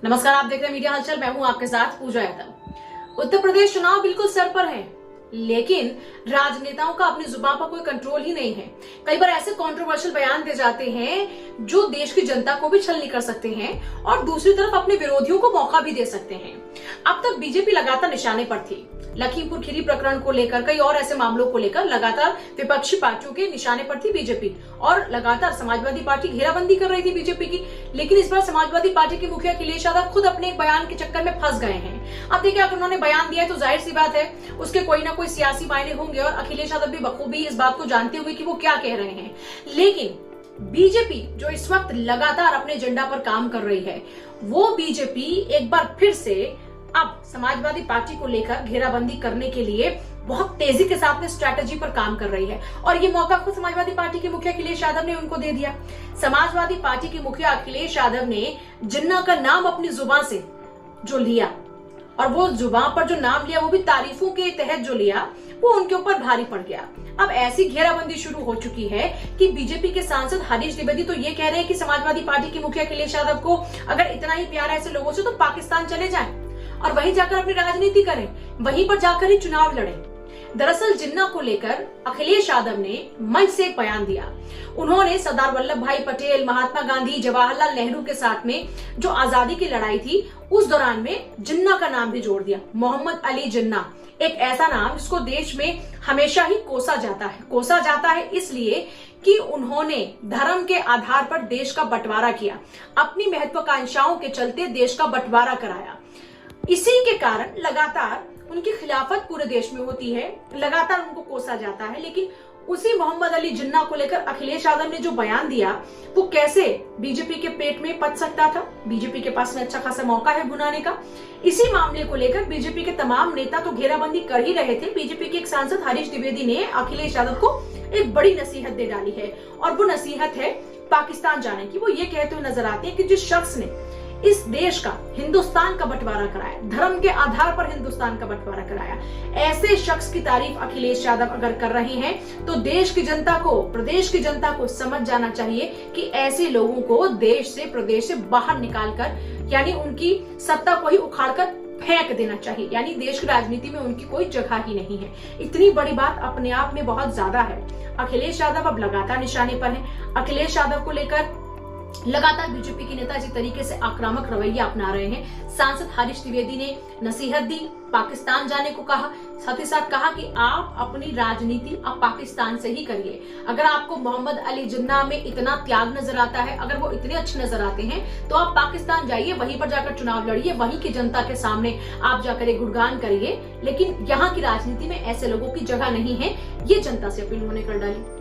नमस्कार, आप देख रहे हैं मीडिया हलचल। मैं हूं आपके साथ पूजा यादव। उत्तर प्रदेश चुनाव बिल्कुल सर पर है, लेकिन राजनेताओं का अपनी जुबान पर कोई कंट्रोल ही नहीं है। कई बार ऐसे कंट्रोवर्शियल बयान दे जाते हैं जो देश की जनता को भी छलनी कर सकते हैं और दूसरी तरफ अपने विरोधियों को मौका भी दे सकते हैं। अब तक बीजेपी लगातार निशाने पर थी। लखीमपुर खीरी प्रकरण को लेकर, कई और ऐसे मामलों को लेकर लगातार विपक्षी पार्टियों के निशाने पर थी बीजेपी और लगातार समाजवादी पार्टी घेराबंदी कर रही थी बीजेपी की। लेकिन इस बार समाजवादी पार्टी के मुखिया अखिलेश यादव खुद अपने एक बयान के चक्कर में फंस गए हैं। अब देखिए, अगर उन्होंने बयान दिया है तो जाहिर सी बात है उसके कोई ना कोई सियासी मायने होंगे और अखिलेश यादव भी बखूबी इस बात को जानते हुए कि वो क्या कह रहे हैं। लेकिन बीजेपी जो इस वक्त लगातार अपने एजेंडा पर काम कर रही है, वो बीजेपी एक बार फिर से अब समाजवादी पार्टी को लेकर घेराबंदी करने के लिए बहुत तेजी के साथ में स्ट्रैटेजी पर काम कर रही है और ये मौका खुद समाजवादी पार्टी के मुखिया अखिलेश यादव ने उनको दे दिया। समाजवादी पार्टी के मुखिया अखिलेश यादव ने जिन्ना का नाम अपनी जुबान से जो लिया और वो जुबान पर जो नाम लिया वो भी तारीफों के तहत जो लिया, वो उनके ऊपर भारी पड़ गया। अब ऐसी घेराबंदी शुरू हो चुकी है कि बीजेपी के सांसद हरीश द्विवेदी तो ये कह रहे हैं कि समाजवादी पार्टी के मुखिया अखिलेश यादव को अगर इतना ही प्यार है ऐसे लोगों से तो पाकिस्तान चले जाएं और वहीं जाकर अपनी राजनीति करें, वहीं पर जाकर ही चुनाव लड़ें। दरअसल जिन्ना को लेकर अखिलेश यादव ने मंच से एक बयान दिया। उन्होंने सरदार वल्लभ भाई पटेल, महात्मा गांधी, जवाहरलाल नेहरू के साथ में जो आजादी की लड़ाई थी उस दौरान में जिन्ना का नाम भी जोड़ दिया। मोहम्मद अली जिन्ना, एक ऐसा नाम जिसको देश में हमेशा ही कोसा जाता है इसलिए कि उन्होंने धर्म के आधार पर देश का बंटवारा किया, अपनी महत्वाकांक्षाओं के चलते देश का बंटवारा कराया। इसी के कारण लगातार उनकी खिलाफत पूरे देश में होती है, लगातार उनको कोसा जाता है। लेकिन उसी मोहम्मद अली जिन्ना को लेकर अखिलेश यादव ने जो बयान दिया वो कैसे बीजेपी के पेट में पच सकता था। बीजेपी के पास में अच्छा खासा मौका है भुनाने का। इसी मामले को लेकर बीजेपी के तमाम नेता तो घेराबंदी कर ही रहे थे। बीजेपी के एक सांसद हरीश द्विवेदी ने अखिलेश यादव को एक बड़ी नसीहत दे डाली है और वो नसीहत है पाकिस्तान जाने की। वो ये कहते हुए नजर आते हैं कि जिस शख्स ने इस देश का, हिंदुस्तान का बंटवारा कराया, धर्म के आधार पर हिंदुस्तान का बंटवारा कराया, ऐसे शख्स की तारीफ अखिलेश यादव अगर कर रहे हैं तो देश की जनता को, प्रदेश की जनता को समझ जाना चाहिए कि ऐसे लोगों को देश से, प्रदेश से बाहर निकालकर, यानी उनकी सत्ता को ही उखाड़कर फेंक देना चाहिए। यानी देश की राजनीति में उनकी कोई जगह ही नहीं है। इतनी बड़ी बात अपने आप में बहुत ज्यादा है। अखिलेश यादव अब लगातार निशाने पर है। अखिलेश यादव को लेकर लगातार बीजेपी के नेता इसी तरीके से आक्रामक रवैया अपना रहे हैं। सांसद हरीश द्विवेदी ने नसीहत दी, पाकिस्तान जाने को कहा, साथ ही साथ कहा कि आप अपनी राजनीति आप पाकिस्तान से ही करिए। अगर आपको मोहम्मद अली जिन्ना में इतना त्याग नजर आता है, अगर वो इतने अच्छे नजर आते हैं तो आप पाकिस्तान जाइए, वहीं पर जाकर चुनाव लड़िए, वहीं की जनता के सामने आप जाकर एक गुणगान करिए। लेकिन यहाँ की राजनीति में ऐसे लोगों की जगह नहीं है, ये जनता से अपील उन्होंने कर डाली।